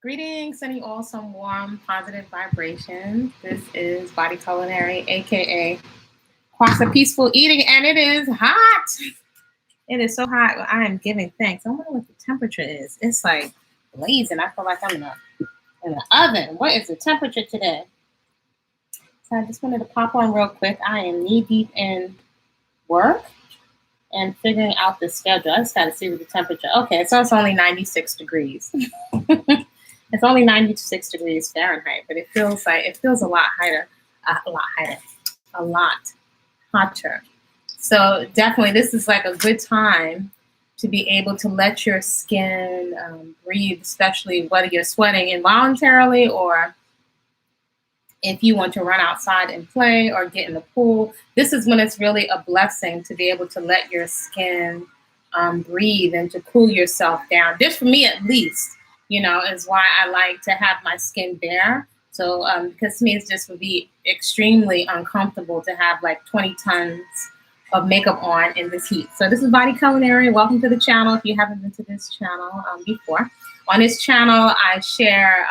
Greetings, sending all some warm, positive vibrations. This is Body-Culinary, aka Cross of Peaceful Eating, and it is hot. It is so hot. I am giving thanks. I wonder what the temperature is. It's like blazing. I feel like I'm in the oven. What is the temperature today? So I just wanted to pop on real quick. I am knee deep in work and figuring out the schedule. I just got to see what the temperature. Okay, so it's only 96 degrees. It's only 96 degrees Fahrenheit, but it feels a lot a lot hotter. So definitely, this is like a good time to be able to let your skin breathe, especially whether you're sweating involuntarily or if you want to run outside and play or get in the pool. This is when it's really a blessing to be able to let your skin breathe and to cool yourself down. This, for me at least, is why I like to have my skin bare. So, because to me, it just would be extremely uncomfortable to have like 20 tons of makeup on in this heat. So this is Body-Culinary. Welcome to the channel if you haven't been to this channel before. On this channel, I share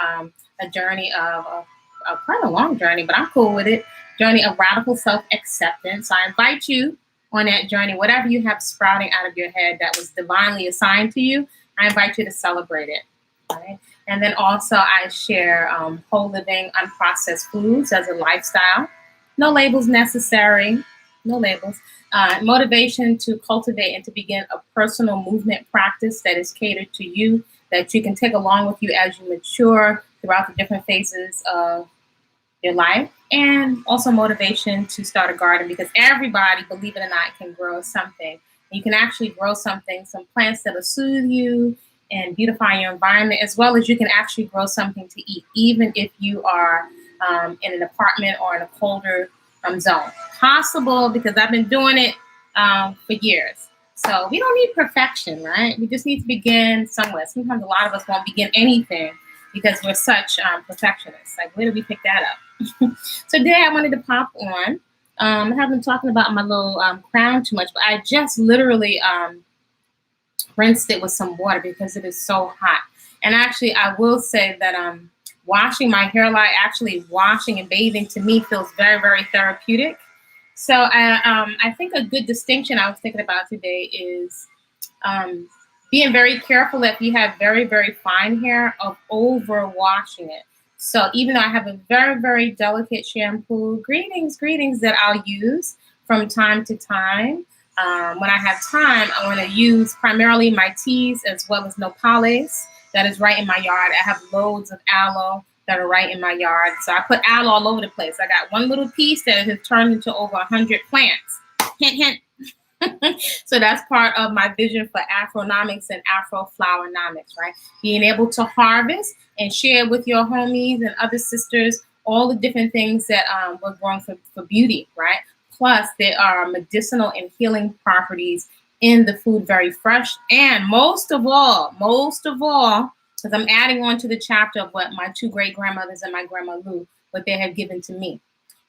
a journey of quite a long journey, but I'm cool with it. Journey of radical self-acceptance. So I invite you on that journey, whatever you have sprouting out of your head that was divinely assigned to you, I invite you to celebrate it. Right? And then also I share whole living, unprocessed foods as a lifestyle. No labels necessary. No labels. Motivation to cultivate and to begin a personal movement practice that is catered to you, that you can take along with you as you mature throughout the different phases of your life. And also motivation to start a garden, because everybody, believe it or not, can grow something. You can actually grow something, some plants that'll soothe you and beautify your environment, as well as you can actually grow something to eat, even if you are in an apartment or in a colder zone. Possible, because I've been doing it for years. So we don't need perfection, right? We just need to begin somewhere. Sometimes a lot of us won't begin anything because we're such perfectionists. Like, where do we pick that up? So today I wanted to pop on. I haven't been talking about my little crown too much, but I just literally rinsed it with some water because it is so hot. And actually, I will say that washing my hair, like actually washing and bathing, to me feels very, very therapeutic. So I think a good distinction I was thinking about today is being very careful if you have very, very fine hair of over washing it. So even though I have a very, very delicate shampoo, greetings, that I'll use from time to time. When I have time, I want to use primarily my teas as well as nopales that is right in my yard. I have loads of aloe that are right in my yard. So I put aloe all over the place. I got one little piece that has turned into over 100 plants. Hint, hint. So that's part of my vision for Afronomics and Afroflowernomics, right? Being able to harvest and share with your homies and other sisters all the different things that we're growing for beauty, right? Plus, there are medicinal and healing properties in the food, very fresh. And most of all, because I'm adding on to the chapter of what my two great grandmothers and my grandma Lou, what they have given to me.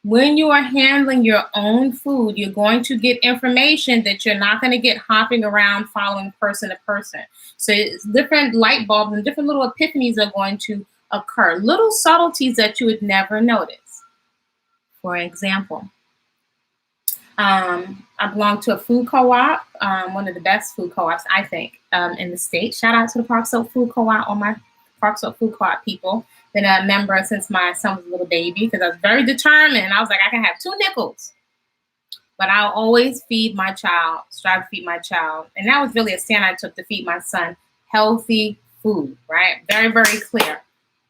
When you are handling your own food, you're going to get information that you're not going to get hopping around following person to person. So it's different light bulbs and different little epiphanies are going to occur. Little subtleties that you would never notice. For example, I belong to a food co-op, one of the best food co-ops, I think, in the state. Shout out to the Park Slope Food Co-op, all my Park Slope Food Co-op people. Been a member since my son was a little baby because I was very determined. I was like, I can have 2 nickels, but I'll always feed my child, strive to feed my child. And that was really a stand I took to feed my son healthy food, right? Very, very clear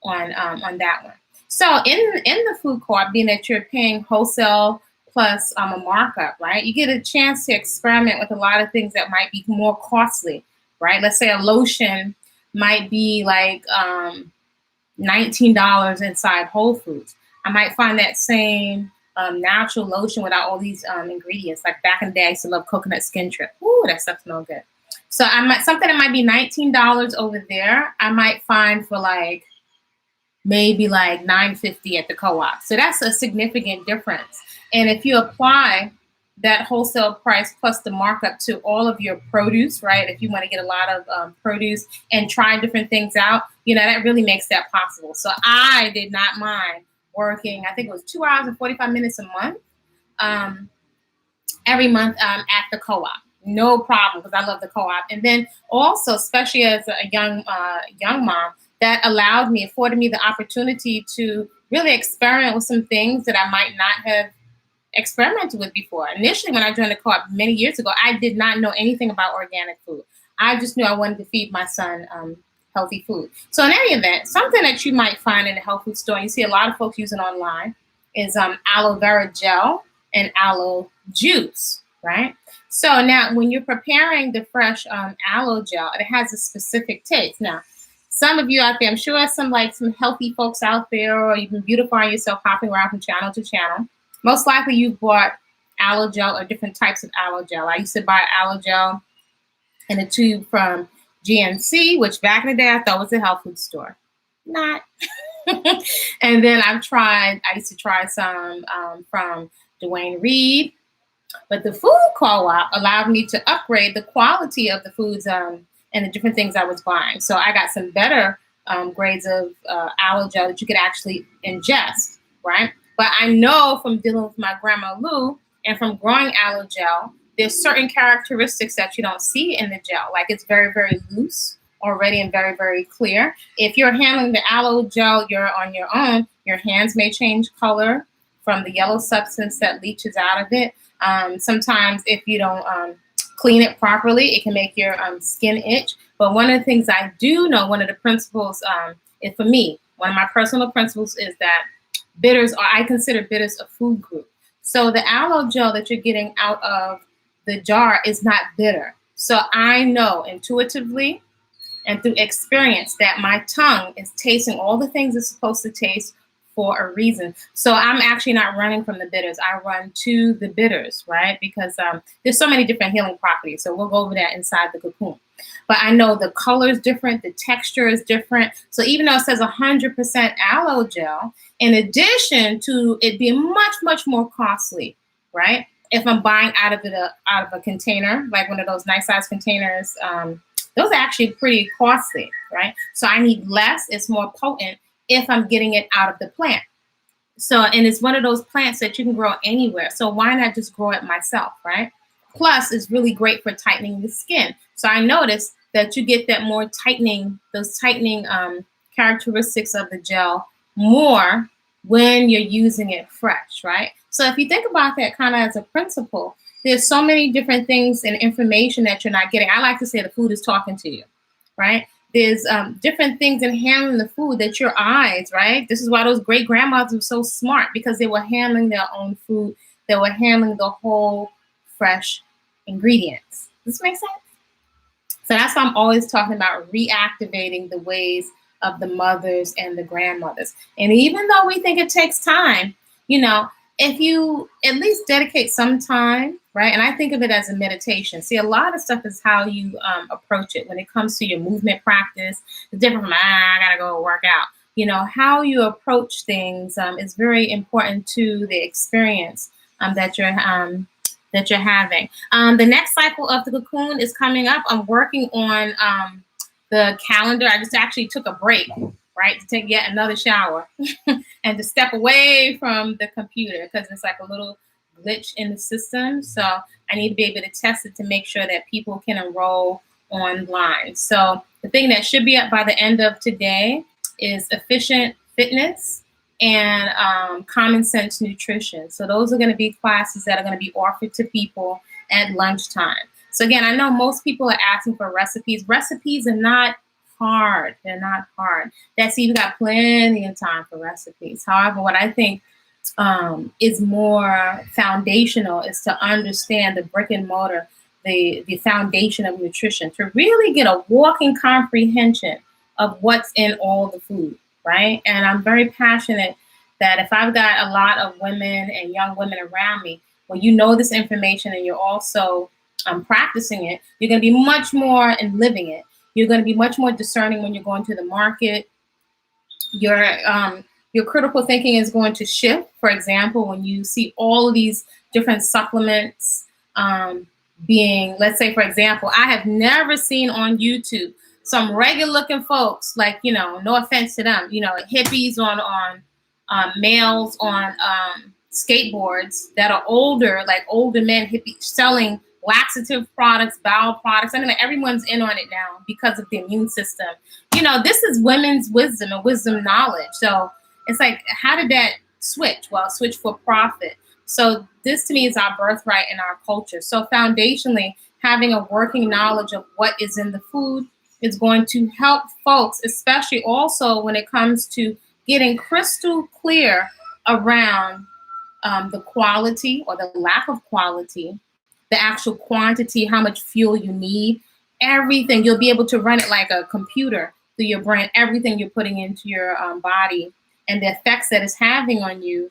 on that one. So in the food co-op, being that you're paying wholesale plus a markup, right? You get a chance to experiment with a lot of things that might be more costly, right? Let's say a lotion might be like $19 inside Whole Foods. I might find that same natural lotion without all these ingredients. Like back in the day, I used to love coconut skin trip. Ooh, that stuff smells good. So something that might be $19 over there, I might find for like maybe like $9.50 at the co-op. So that's a significant difference. And if you apply that wholesale price plus the markup to all of your produce, right? If you want to get a lot of produce and try different things out, that really makes that possible. So I did not mind working, I think it was 2 hours and 45 minutes a month, um, every month at the co-op. No problem, because I love the co-op. And then also, especially as a young mom, that afforded me the opportunity to really experiment with some things that I might not have experimented with before. Initially, when I joined the co-op many years ago, I did not know anything about organic food. I just knew I wanted to feed my son healthy food. So in any event, something that you might find in a health food store, and you see a lot of folks using online, is aloe vera gel and aloe juice, right? So now when you're preparing the fresh aloe gel, it has a specific taste. Now, some of you out there, I'm sure some healthy folks out there, or you've been beautifying yourself, hopping around from channel to channel. Most likely you've bought aloe gel or different types of aloe gel. I used to buy aloe gel in a tube from GNC, which back in the day I thought was a health food store. Not. And then I used to try some from Dwayne Reed, but the food co-op allowed me to upgrade the quality of the foods and the different things I was buying. So I got some better grades of aloe gel that you could actually ingest, right? But I know from dealing with my grandma Lou and from growing aloe gel, there's certain characteristics that you don't see in the gel. Like it's very, very loose already and very, very clear. If you're handling the aloe gel, you're on your own, your hands may change color from the yellow substance that leaches out of it. Sometimes if you don't clean it properly, it can make your skin itch. But one of the things I do know, one of the principles is for me, one of my personal principles is that I consider bitters a food group. So the aloe gel that you're getting out of the jar is not bitter. So I know intuitively and through experience that my tongue is tasting all the things it's supposed to taste for a reason. So I'm actually not running from the bitters. I run to the bitters, right? Because there's so many different healing properties. So we'll go over that inside the cocoon. But I know the color is different, the texture is different. So even though it says 100% aloe gel, in addition to it being much, much more costly, right? If I'm buying out of a container, like one of those nice size containers, those are actually pretty costly, right? So I need less, it's more potent if I'm getting it out of the plant. So, and it's one of those plants that you can grow anywhere. So why not just grow it myself, right? Plus, it's really great for tightening the skin. So I noticed that you get that more tightening, those tightening characteristics of the gel more when you're using it fresh, right? So if you think about that kind of as a principle, there's so many different things and information that you're not getting. I like to say the food is talking to you, right? There's different things in handling the food that your eyes, right? This is why those great grandmothers were so smart, because they were handling their own food. They were handling the whole fresh ingredients. Does this make sense? So that's why I'm always talking about reactivating the ways of the mothers and the grandmothers. And even though we think it takes time, if you at least dedicate some time, right? And I think of it as a meditation. See, a lot of stuff is how you approach it when it comes to your movement practice. It's different from, I gotta go work out. How you approach things is very important to the experience that you're having. The next cycle of the cocoon is coming up. I'm working on the calendar. I just actually took a break, right, to take yet another shower and to step away from the computer because it's like a little glitch in the system. So I need to be able to test it to make sure that people can enroll online. So the thing that should be up by the end of today is efficient fitness and common sense nutrition. So those are going to be classes that are going to be offered to people at lunchtime. So again, I know most people are asking for recipes. Recipes are not hard. They're not hard. That's you've got plenty of time for recipes. However, what I think is more foundational is to understand the brick and mortar, the foundation of nutrition, to really get a walking comprehension of what's in all the food, right? And I'm very passionate that if I've got a lot of women and young women around me, well, you know this information and you're also practicing it, you're going to be much more and living it. You're going to be much more discerning when you're going to the market. You're Your critical thinking is going to shift. For example, when you see all of these different supplements being, let's say, for example, I have never seen on YouTube some regular looking folks, like, you know, no offense to them, you know, hippies on males on skateboards that are older, like older men, hippies, selling laxative products, bowel products. I mean, like, everyone's in on it now because of the immune system. You know, this is women's wisdom and wisdom knowledge. So it's like, how did that switch? Well, switch for profit. So this to me is our birthright in our culture. So foundationally, having a working knowledge of what is in the food is going to help folks, especially also when it comes to getting crystal clear around the quality or the lack of quality, the actual quantity, how much fuel you need, everything. You'll be able to run it like a computer through your brain, everything you're putting into your body and the effects that it's having on you,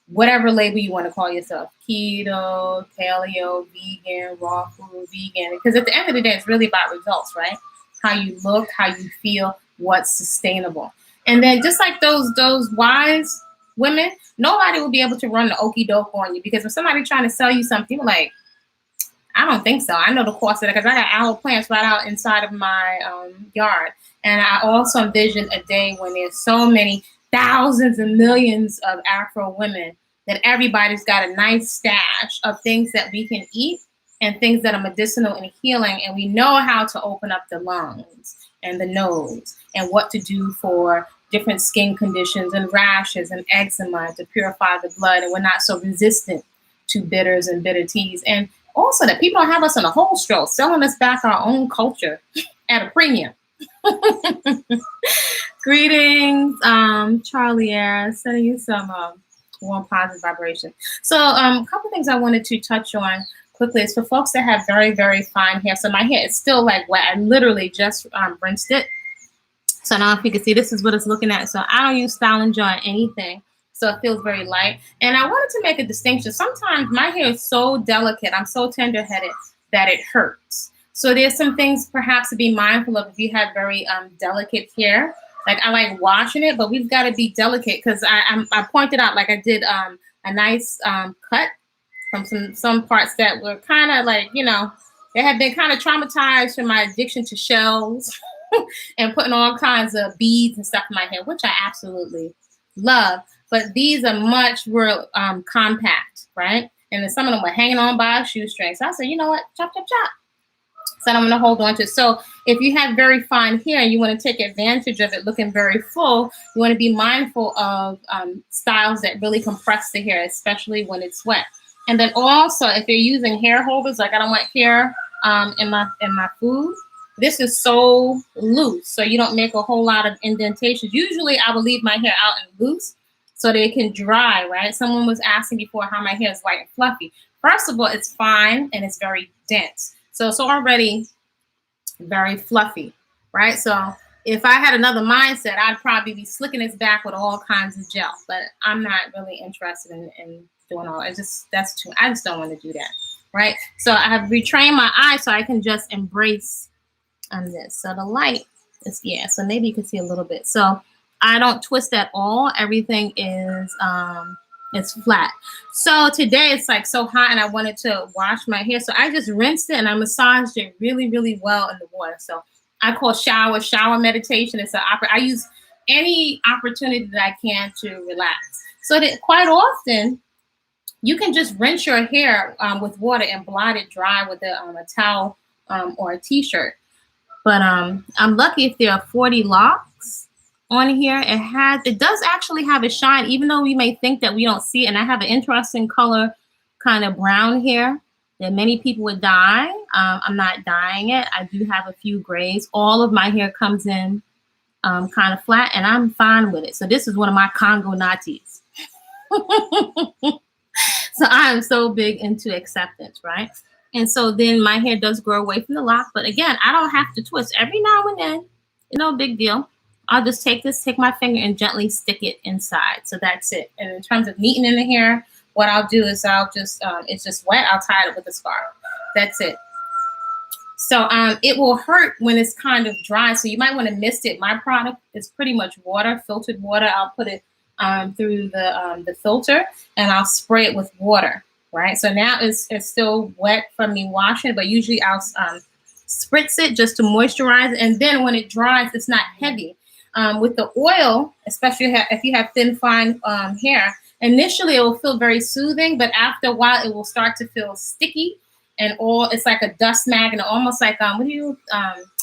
whatever label you want to call yourself, keto, paleo, vegan, raw food, vegan. Because at the end of the day, it's really about results, right? How you look, how you feel, what's sustainable. And then just like those wise women, nobody will be able to run the okie doke on you, because if somebody trying to sell you something, you're like, I don't think so. I know the cost of that because I got aloe plants right out inside of my yard. And I also envision a day when there's so many thousands and millions of Afro women that everybody's got a nice stash of things that we can eat and things that are medicinal and healing. And we know how to open up the lungs and the nose and what to do for different skin conditions and rashes and eczema to purify the blood. And we're not so resistant to bitters and bitter teas. And also that people don't have us on a whole stroll, selling us back our own culture at a premium. Greetings, Charlie Air, sending you some warm positive vibration. So a couple things I wanted to touch on quickly is for folks that have very, very fine hair. So my hair is still like wet. I literally just rinsed it. So now if you can see, this is what it's looking at. So I don't use styling gel or anything. So it feels very light. And I wanted to make a distinction. Sometimes my hair is so delicate, I'm so tender-headed that it hurts. So there's some things perhaps to be mindful of if you have very delicate hair. Like, I like washing it, but we've got to be delicate, because I pointed out, like, I did a nice cut from some parts that were kind of like, you know, they had been kind of traumatized from my addiction to shells and putting all kinds of beads and stuff in my hair, which I absolutely love. But these are much more compact, right? And then some of them were hanging on by a shoestring. So I said, you know what? Chop, chop, chop. So I'm going to hold on to it. So if you have very fine hair and you want to take advantage of it looking very full, you want to be mindful of styles that really compress the hair, especially when it's wet. And then also, if you're using hair holders, like I don't want hair in my food, this is so loose, so you don't make a whole lot of indentations. Usually I will leave my hair out and loose so that it can dry, right? Someone was asking before how my hair is light and fluffy. First of all, it's fine and it's very dense. So it's already very fluffy, right? So if I had another mindset, I'd probably be slicking this back with all kinds of gel, but I'm not really interested in doing all that. I just don't want to do that, right? So I have retrained my eyes so I can just embrace this. So the light is, yeah, so maybe you can see a little bit. So I don't twist at all. Everything is it's flat. So today it's like so hot and I wanted to wash my hair. So I just rinsed it and I massaged it really, really well in the water. So I call shower meditation. It's I use any opportunity that I can to relax. So that quite often you can just rinse your hair with water and blot it dry with a towel or a t-shirt. But I'm lucky if there are 40 locks on here. It does actually have a shine, even though we may think that we don't see it. And I have an interesting color, kind of brown hair that many people would dye. I'm not dyeing it. I do have a few grays. All of my hair comes in kind of flat, and I'm fine with it. So this is one of my Congo natis. So I am so big into acceptance, right? And so then my hair does grow away from the lock. But again, I don't have to twist. Every now and then, no big deal. I'll just take my finger and gently stick it inside. So that's it. And in terms of neatening the hair, what I'll do is I'll just, it's just wet. I'll tie it with a scarf. That's it. So it will hurt when it's kind of dry. So you might want to mist it. My product is pretty much water, filtered water. I'll put it through the filter, and I'll spray it with water. Right. So now it's still wet from me washing, but usually I'll spritz it just to moisturize it, and then when it dries, it's not heavy. With the oil, especially if you have thin, fine hair, initially it will feel very soothing, but after a while it will start to feel sticky and all. It's like a dust magnet, almost like what do you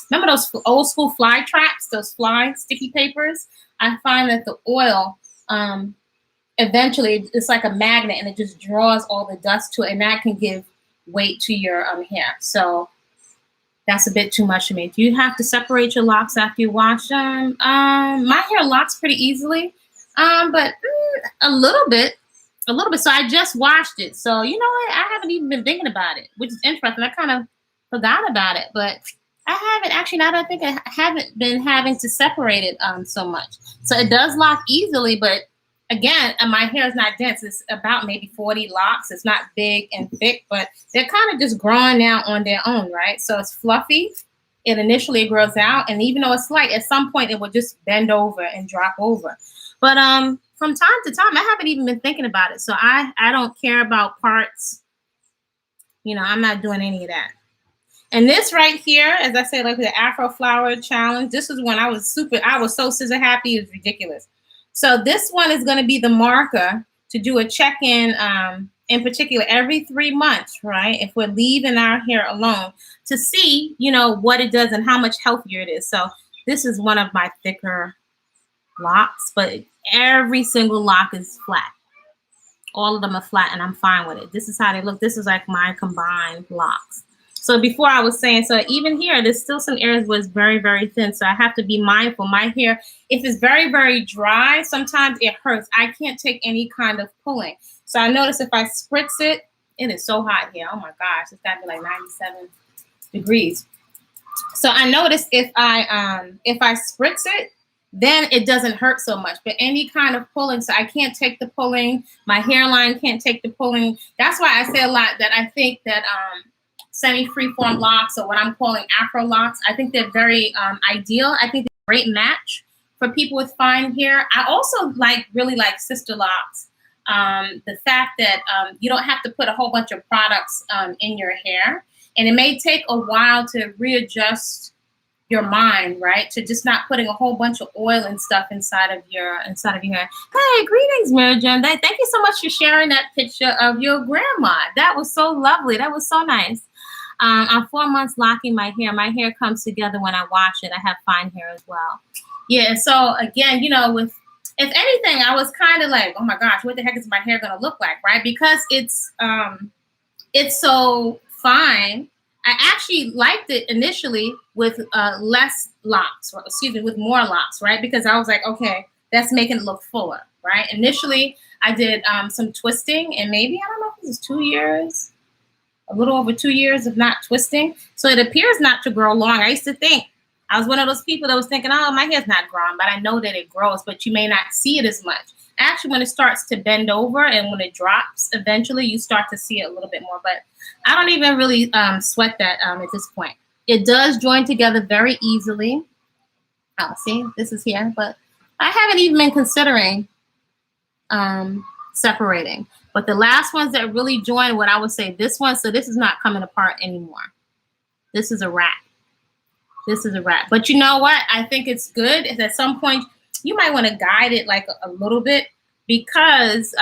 remember those old school fly traps, those fly sticky papers? I find that the oil eventually it's like a magnet, and it just draws all the dust to it, and that can give weight to your hair. So that's a bit too much for me. Do you have to separate your locks after you wash them? My hair locks pretty easily, but a little bit. So I just washed it. So you know what? I haven't even been thinking about it, which is interesting. I kind of forgot about it, but I haven't actually. Now that I think, I haven't been having to separate it so much. So it does lock easily, but again, my hair is not dense. It's about maybe 40 locks. It's not big and thick, but they're kind of just growing out on their own, right? So it's fluffy. It initially grows out, and even though it's light, at some point it will just bend over and drop over. But from time to time, I haven't even been thinking about it. So I don't care about parts. You know, I'm not doing any of that. And this right here, as I say, like the Afro Flower Challenge, this is when I was so scissor happy, it's ridiculous. So this one is going to be the marker to do a check-in, in particular, every 3 months, right? If we're leaving our hair alone, to see, you know, what it does and how much healthier it is. So this is one of my thicker locks, but every single lock is flat. All of them are flat, and I'm fine with it. This is how they look. This is like my combined locks. So before I was saying, so even here, there's still some areas where it's very, very thin. So I have to be mindful. My hair, if it's very, very dry, sometimes it hurts. I can't take any kind of pulling. So I notice if I spritz it, it is so hot here. Oh my gosh, it's got to be like 97 degrees. So I notice if I spritz it, then it doesn't hurt so much. But any kind of pulling, so I can't take the pulling. My hairline can't take the pulling. That's why I say a lot that I think that semi-freeform locks, or what I'm calling Afro locks, I think they're very ideal. I think they're a great match for people with fine hair. I also really like sister locks. The fact that you don't have to put a whole bunch of products in your hair, and it may take a while to readjust your mind, right? To just not putting a whole bunch of oil and stuff inside of your hair. Hey, greetings, Mary Jen. Thank you so much for sharing that picture of your grandma. That was so lovely. That was so nice. I'm 4 months locking my hair. My hair comes together when I wash it. I have fine hair as well. Yeah. So again, you know, if anything, I was kind of like, oh my gosh, what the heck is my hair going to look like, right? Because it's so fine. I actually liked it initially with less locks, with more locks, right? Because I was like, okay, that's making it look fuller, right? Initially, I did some twisting, and maybe, I don't know if it was 2 years, a little over 2 years of not twisting. So it appears not to grow long. I used to think, I was one of those people that was thinking, oh, my hair's not growing, but I know that it grows, but you may not see it as much. Actually, when it starts to bend over and when it drops, eventually you start to see it a little bit more. But I don't even really sweat that at this point. It does join together very easily. Oh, see, this is here, but I haven't even been considering separating. But the last ones that really join, what I would say, this one, so this is not coming apart anymore. This is a wrap. This is a wrap. But you know what? I think it's good. Is at some point, you might want to guide it like a little bit, because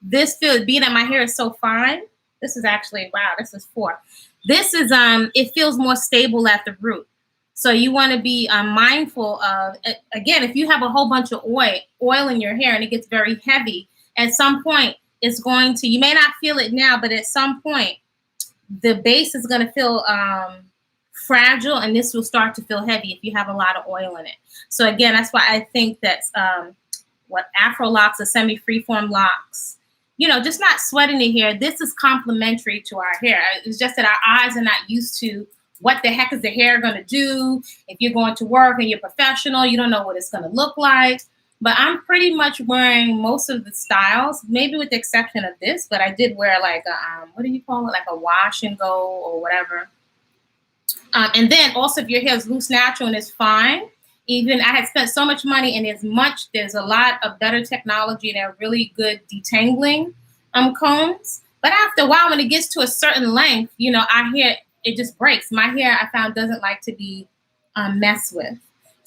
this feels, being that my hair is so fine, this is actually, wow, this is 4. This is, it feels more stable at the root. So you want to be mindful of, again, if you have a whole bunch of oil in your hair and it gets very heavy, at some point it's going to, you may not feel it now, but at some point the base is going to feel fragile, and this will start to feel heavy if you have a lot of oil in it. So again, that's why I think that's what Afro locks or semi-freeform locks, you know, just not sweating the hair. This is complementary to our hair. It's just that our eyes are not used to what the heck is the hair going to do. If you're going to work and you're professional, you don't know what it's going to look like. But I'm pretty much wearing most of the styles, maybe with the exception of this, but I did wear like a, what do you call it? Like a wash and go or whatever. And then also if your hair is loose natural and it's fine, Even I had spent so much money, and there's a lot of better technology. They're really good detangling combs. But after a while, when it gets to a certain length, I hear it just breaks. My hair, I found, doesn't like to be messed with.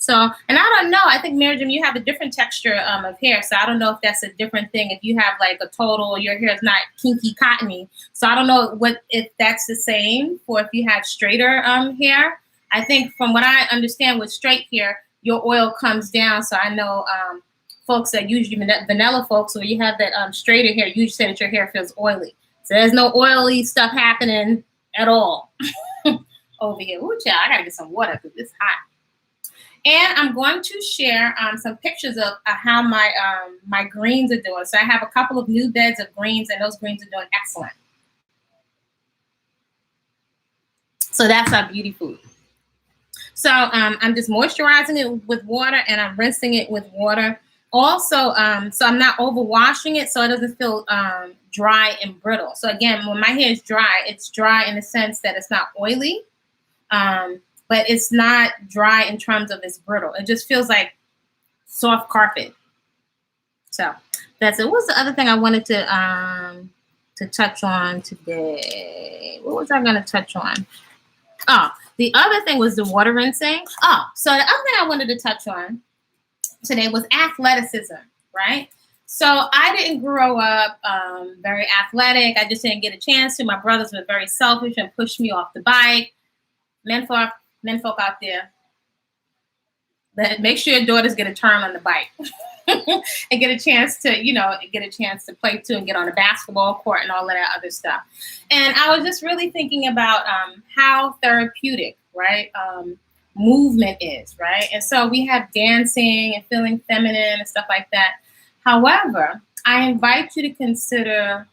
So, and I don't know. I think, Miriam, you have a different texture of hair. So I don't know if that's a different thing. If you have like a total, your hair is not kinky, cottony. So I don't know if that's the same for if you have straighter hair. I think from what I understand with straight hair, your oil comes down. So I know folks that usually vanilla folks, or you have that straighter hair, usually say that your hair feels oily. So there's no oily stuff happening at all over here. Ooh, child, I gotta get some water because it's hot. And I'm going to share some pictures of how my greens are doing. So I have a couple of new beds of greens, and those greens are doing excellent. So that's our beauty food. So I'm just moisturizing it with water, and I'm rinsing it with water. Also, so I'm not overwashing it, so it doesn't feel dry and brittle. So again, when my hair is dry, it's dry in the sense that it's not oily. But it's not dry in terms of it's brittle. It just feels like soft carpet. So that's it. What was the other thing I wanted to touch on today? What was I going to touch on? Oh, the other thing was the water rinsing. Oh, so the other thing I wanted to touch on today was athleticism, right? So I didn't grow up very athletic. I just didn't get a chance to. My brothers were very selfish and pushed me off the bike. Men folk out there, make sure your daughters get a turn on the bike and get a chance to play too and get on a basketball court and all of that other stuff. And I was just really thinking about how therapeutic, right, movement is, right? And so we have dancing and feeling feminine and stuff like that. However, I invite you to consider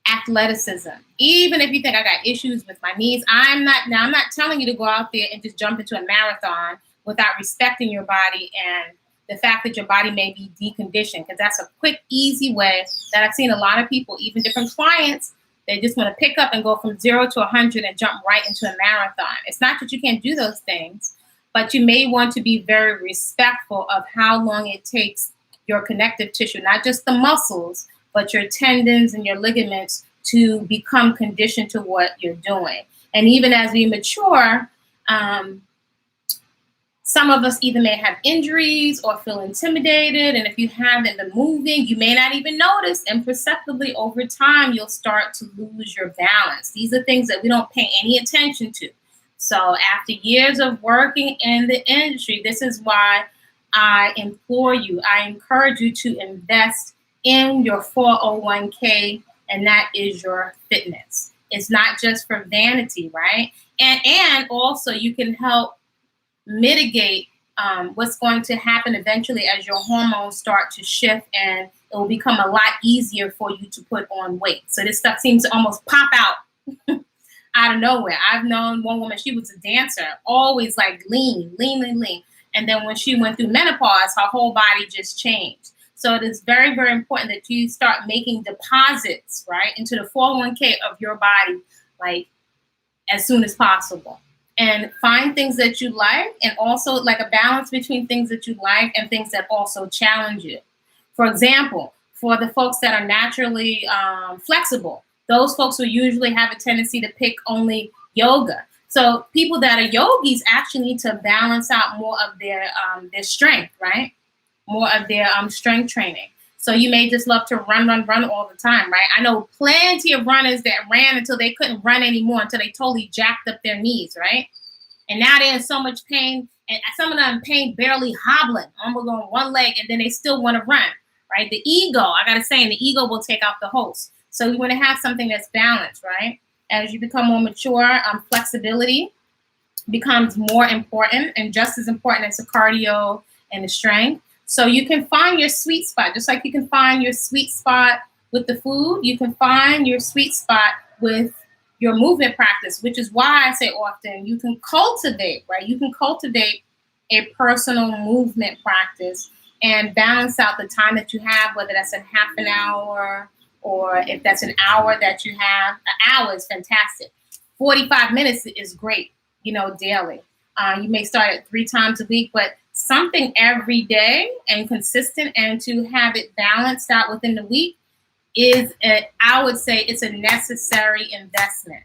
athleticism. Even if you think I got issues with my knees, I'm not telling you to go out there and just jump into a marathon without respecting your body and the fact that your body may be deconditioned, because that's a quick, easy way that I've seen a lot of people, even different clients, they just want to pick up and go from 0 to 100 and jump right into a marathon. It's not that you can't do those things, but you may want to be very respectful of how long it takes your connective tissue, not just the muscles, but your tendons and your ligaments to become conditioned to what you're doing. And even as we mature, some of us either may have injuries or feel intimidated. And if you haven't been moving, you may not even notice. And perceptibly over time, you'll start to lose your balance. These are things that we don't pay any attention to. So after years of working in the industry, this is why I implore you, I encourage you to invest in your 401k, and that is your fitness. It's not just for vanity, right? And also you can help mitigate what's going to happen eventually as your hormones start to shift, and it will become a lot easier for you to put on weight. So this stuff seems to almost pop out out of nowhere. I've known one woman, she was a dancer, always like lean. And then when she went through menopause, her whole body just changed. So it is very, very important that you start making deposits, right, into the 401k of your body, like as soon as possible. And find things that you like, and also like a balance between things that you like and things that also challenge you. For example, for the folks that are naturally flexible, those folks will usually have a tendency to pick only yoga. So people that are yogis actually need to balance out more of their strength, right? More of their strength training. So you may just love to run all the time, right? I know plenty of runners that ran until they couldn't run anymore, until they totally jacked up their knees, right? And now they're in so much pain, and some of them in pain barely hobbling, almost on one leg, and then they still want to run, right? The ego, I got to say, and the ego will take out the host. So you want to have something that's balanced, right? As you become more mature, flexibility becomes more important, and just as important as the cardio and the strength. So you can find your sweet spot, just like you can find your sweet spot with the food, you can find your sweet spot with your movement practice, which is why I say often you can cultivate, right? You can cultivate a personal movement practice and balance out the time that you have, whether that's in half an hour or if that's an hour that you have. An hour is fantastic. 45 minutes is great, daily. You may start at 3 times a week, but something every day and consistent, and to have it balanced out within the week I would say it's a necessary investment.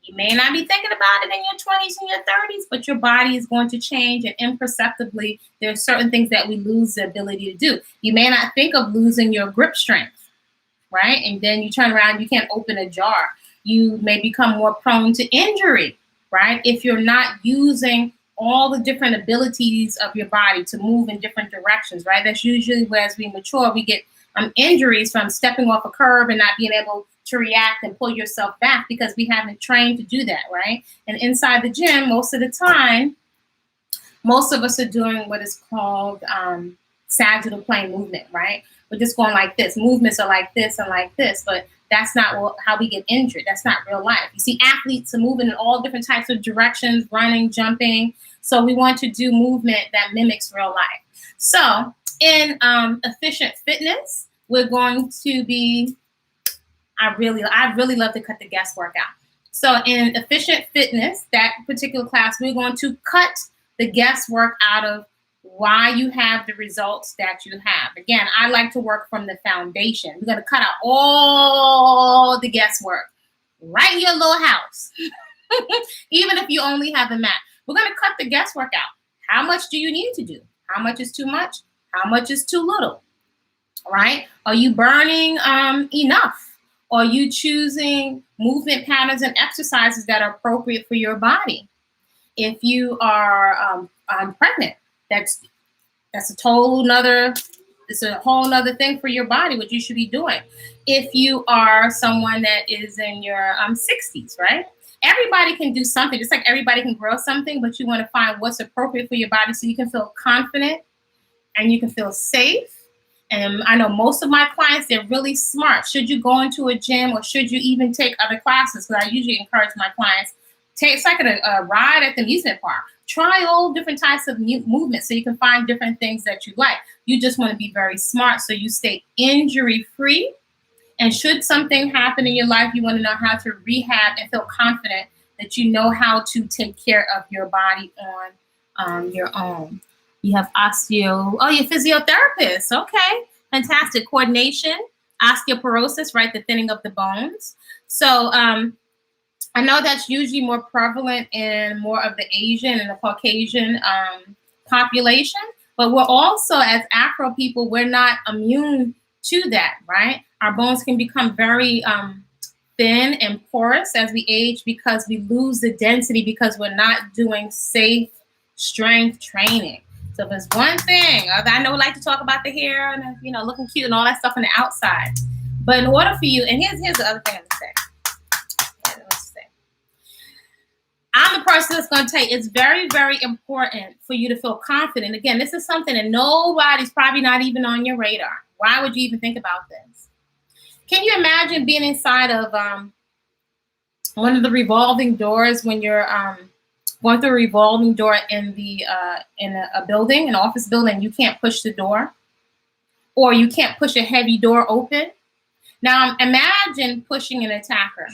You may not be thinking about it in your 20s and your 30s, but your body is going to change, and imperceptibly, there are certain things that we lose the ability to do. You may not think of losing your grip strength, right? And then you turn around, you can't open a jar. You may become more prone to injury, right? If you're not using all the different abilities of your body to move in different directions, right? That's usually where, as we mature, we get injuries from stepping off a curb and not being able to react and pull yourself back because we haven't trained to do that, right? And inside the gym, most of the time, most of us are doing what is called sagittal plane movement, right? We're just going like this. Movements are like this and like this, but that's not how we get injured. That's not real life. You see, athletes are moving in all different types of directions, running, jumping. So we want to do movement that mimics real life. So in efficient fitness, we're going to be, I really love to cut the guesswork out. So in efficient fitness, that particular class, we're going to cut the guesswork out of why you have the results that you have. Again, I like to work from the foundation. We're going to cut out all the guesswork right in your little house. Even if you only have a mat, we're going to cut the guesswork out. How much do you need to do? How much is too much? How much is too little? Right? Are you burning enough? Are you choosing movement patterns and exercises that are appropriate for your body? If you are pregnant, that's a whole nother thing for your body, what you should be doing. If you are someone that is in your 60s, right? Everybody can do something, just like everybody can grow something, but you want to find what's appropriate for your body so you can feel confident and you can feel safe. And I know most of my clients, they're really smart. Should you go into a gym or should you even take other classes? Because I usually encourage my clients, it's like a ride at the amusement park. Try all different types of movements so you can find different things that you like. You just want to be very smart so you stay injury-free. And should something happen in your life, you want to know how to rehab and feel confident that you know how to take care of your body on your own. You have your physiotherapist. Okay, fantastic. Coordination, osteoporosis, right? The thinning of the bones. So I know that's usually more prevalent in more of the Asian and the Caucasian population, but we're also, as Afro people, we're not immune to that, right? Our bones can become very thin and porous as we age because we lose the density because we're not doing safe strength training. So if there's one thing, I know we like to talk about the hair and looking cute and all that stuff on the outside, but in order for you, and here's the other thing I'm gonna say. I'm the person that's going to tell you it's very, very important for you to feel confident. Again, this is something that nobody's probably not even on your radar. Why would you even think about this? Can you imagine being inside of one of the revolving doors when you're going through a revolving door in a building, an office building, you can't push the door, or you can't push a heavy door open? Now imagine pushing an attacker.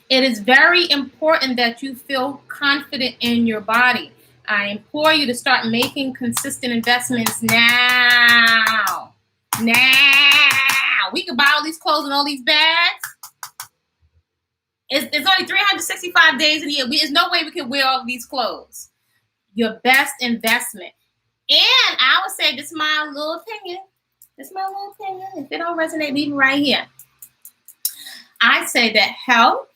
It is very important that you feel confident in your body. I implore you to start making consistent investments now. Now. We can buy all these clothes and all these bags. It's only 365 days in a year. There's no way we can wear all of these clothes. Your best investment. And I would say, this is my little opinion. If it don't resonate, leave it right here. I say that health,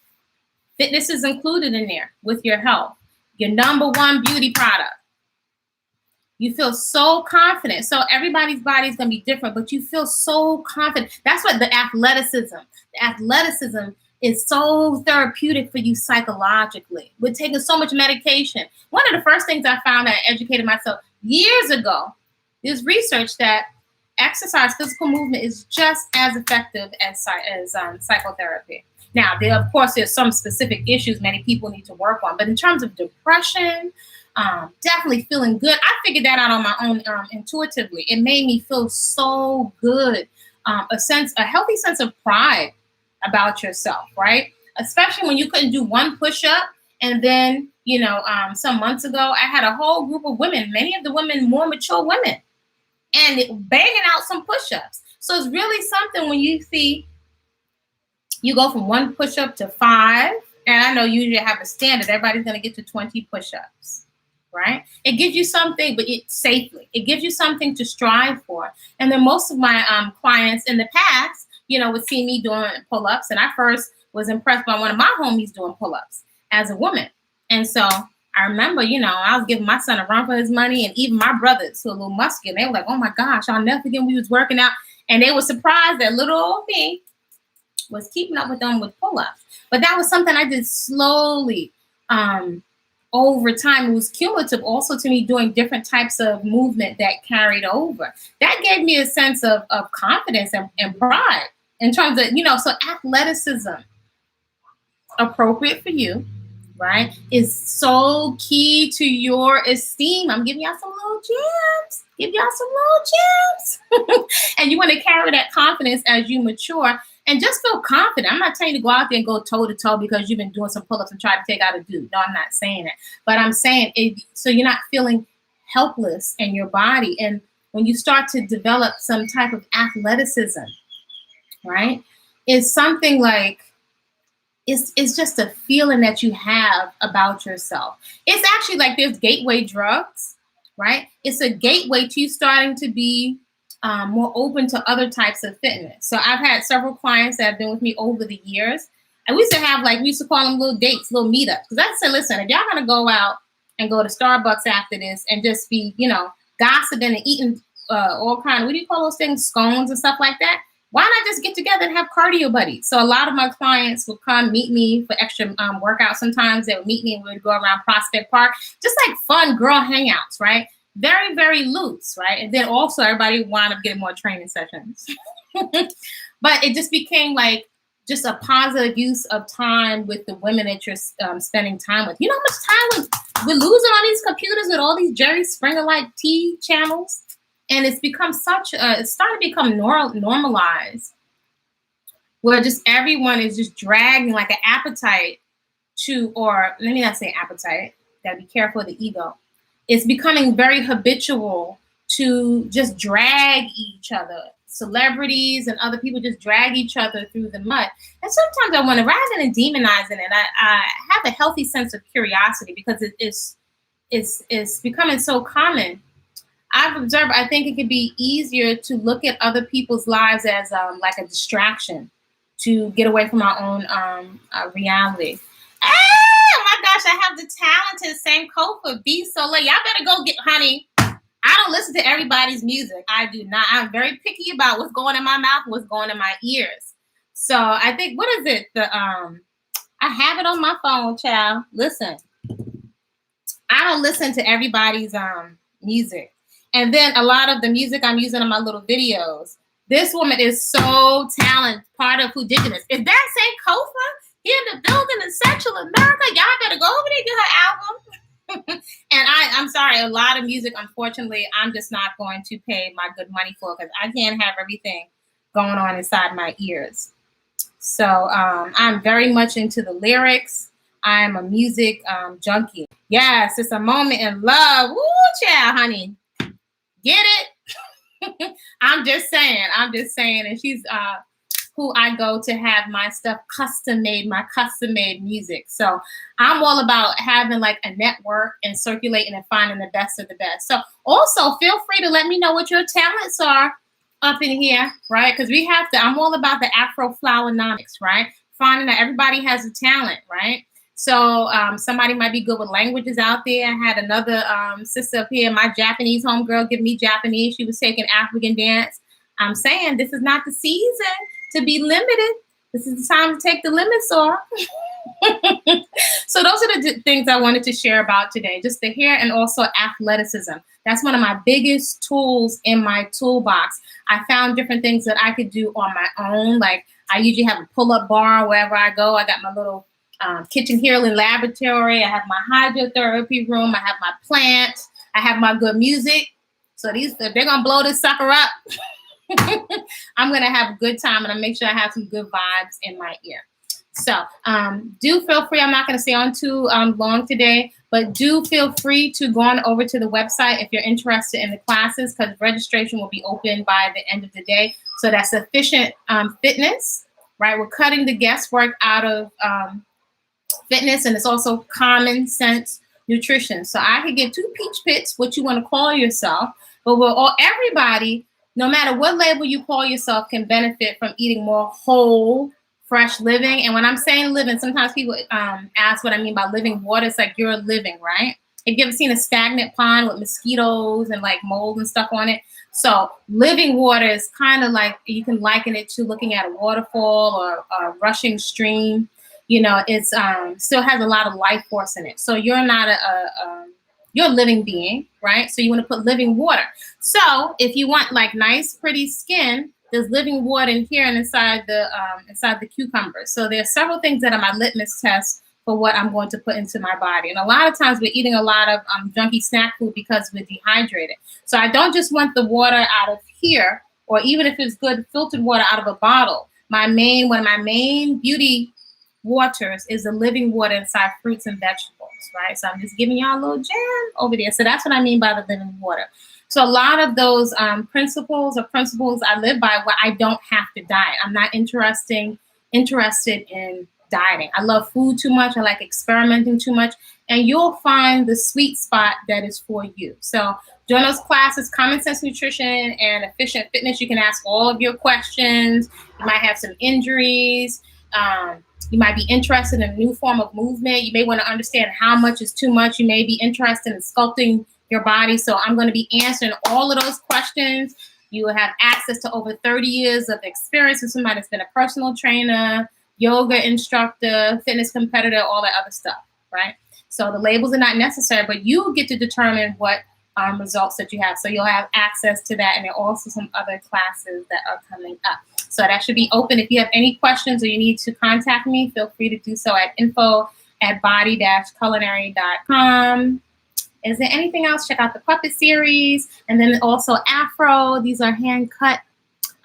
fitness is included in there with your health. Your number one beauty product. You feel so confident. So everybody's body is going to be different, but you feel so confident. That's what the athleticism is so therapeutic for you psychologically. We're taking so much medication. One of the first things I found, I educated myself years ago, is research that exercise, physical movement is just as effective as psychotherapy. Now, of course, there's some specific issues many people need to work on, but in terms of depression, definitely feeling good. I figured that out on my own intuitively. It made me feel so good, a healthy sense of pride about yourself, right? Especially when you couldn't do one push-up And then, some months ago, I had a whole group of women, many of the women, more mature women, and banging out some push-ups. So it's really something when you see you go from 1 push-up to 5, and I know you usually have a standard. Everybody's going to get to 20 push-ups, right? It gives you something, but it's safely. It gives you something to strive for. And then most of my clients in the past, would see me doing pull-ups, and I first was impressed by one of my homies doing pull-ups as a woman. And so I remember, I was giving my son a run for his money, and even my brothers who are a little muscular, they were like, oh my gosh, I'll never forget when we was working out. And they were surprised that little old me was keeping up with them with pull-ups. But that was something I did slowly over time. It was cumulative also to me doing different types of movement that carried over. That gave me a sense of confidence and pride in terms of, so athleticism, appropriate for you, right, is so key to your esteem. I'm giving y'all some little gems. And you want to carry that confidence as you mature and just feel confident. I'm not telling you to go out there and go toe to toe because you've been doing some pull-ups and try to take out a dude. No, I'm not saying that. But I'm saying it so you're not feeling helpless in your body. And when you start to develop some type of athleticism, right, it's something like, it's just a feeling that you have about yourself. It's actually like there's gateway drugs, right? It's a gateway to you starting to be more open to other types of fitness. So I've had several clients that have been with me over the years. And we used to have, we used to call them little dates, little meetups. Because I said, listen, if y'all going to go out and go to Starbucks after this and just be, gossiping and eating all kind of, what do you call those things? Scones and stuff like that. Why not just get together and have cardio buddies? So a lot of my clients would come meet me for extra workouts. Sometimes they would meet me and we would go around Prospect Park, just like fun girl hangouts, right? Very, very loose, right? And then also everybody wound up getting more training sessions. But it just became like just a positive use of time with the women that you're spending time with. You know how much time we're losing on these computers with all these Jerry Springer-like T channels? And it's become it's starting to become normalized, where just everyone is just dragging like an appetite to, or let me not say appetite, gotta be careful of the ego. It's becoming very habitual to just drag each other. Celebrities and other people just drag each other through the mud. And sometimes I wonder, rather than demonizing it, I have a healthy sense of curiosity because it's becoming so common. I've observed, I think it could be easier to look at other people's lives as like a distraction to get away from our own reality. Oh my gosh, I have the talented Sankofa B so late. Y'all better go get, honey. I don't listen to everybody's music. I do not. I'm very picky about what's going in my mouth and what's going in my ears. So I think, what is it? I have it on my phone, child. Listen. I don't listen to everybody's music. And then a lot of the music I'm using in my little videos. This woman is so talented, part of Indigenous. Is that Sankofa here in the building in Central America? Y'all better go over there and get her album. And I'm sorry, a lot of music, unfortunately, I'm just not going to pay my good money for because I can't have everything going on inside my ears. So I'm very much into the lyrics. I'm a music junkie. Yes, it's a moment in love. Woo, child, honey. Get it? I'm just saying. And she's who I go to have my stuff custom made, my custom made music. So I'm all about having like a network and circulating and finding the best of the best. So also feel free to let me know what your talents are up in here, right? Because we have to, I'm all about the Afro-flowonomics, right? Finding that everybody has a talent, right? So somebody might be good with languages out there. I had another sister up here, my Japanese homegirl, give me Japanese. She was taking African dance. I'm saying this is not the season to be limited. This is the time to take the limits off. So those are the things I wanted to share about today, just the hair and also athleticism. That's one of my biggest tools in my toolbox. I found different things that I could do on my own. Like I usually have a pull-up bar wherever I go. I got my little kitchen healing laboratory. I have my hydrotherapy room. I have my plants. I have my good music. So if they're going to blow this sucker up, I'm going to have a good time and I make sure I have some good vibes in my ear. So do feel free. I'm not going to stay on too long today, but do feel free to go on over to the website if you're interested in the classes, because registration will be open by the end of the day. So that's Efficient Fitness, right? We're cutting the guesswork out of fitness, and it's also common sense nutrition. So I could give 2 peach pits, what you want to call yourself, but everybody, no matter what label you call yourself, can benefit from eating more whole, fresh living. And when I'm saying living, sometimes people ask what I mean by living water. It's like you're living, right? Have you ever seen a stagnant pond with mosquitoes and like mold and stuff on it? So living water is kind of like, you can liken it to looking at a waterfall or a rushing stream. You know, it's still has a lot of life force in it. So you're not you're a living being, right? So you want to put living water. So if you want like nice, pretty skin, there's living water in here and inside the cucumber. So there's several things that are my litmus test for what I'm going to put into my body. And a lot of times we're eating a lot of junky snack food because we're dehydrated. So I don't just want the water out of here, or even if it's good filtered water out of a bottle. One of my main beauty waters is the living water inside fruits and vegetables, right? So I'm just giving y'all a little jam over there. So that's what I mean by the living water. So a lot of those principles I live by, where I don't have to diet. I'm not interested in dieting. I love food too much. I like experimenting too much. And you'll find the sweet spot that is for you. So during those classes, Common Sense Nutrition and Efficient Fitness, you can ask all of your questions. You might have some injuries. You might be interested in a new form of movement. You may want to understand how much is too much. You may be interested in sculpting your body. So I'm going to be answering all of those questions. You will have access to over 30 years of experience with somebody that's been a personal trainer, yoga instructor, fitness competitor, all that other stuff, right? So the labels are not necessary, but you get to determine what results that you have. So you'll have access to that. And there are also some other classes that are coming up. So that should be open. If you have any questions or you need to contact me, feel free to do so at info@body-culinary.com. Is there anything else? Check out the puppet series. And then also Afro. These are hand cut.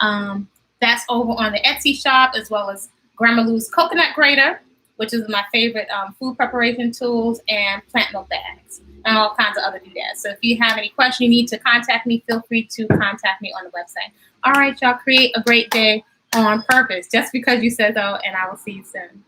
That's over on the Etsy shop, as well as Grandma Lou's Coconut Grater, which is my favorite food preparation tools, and plant milk bags, and all kinds of other doodads. So if you have any questions, you need to contact me, feel free to contact me on the website. All right, y'all, create a great day on purpose, just because you said so, and I will see you soon.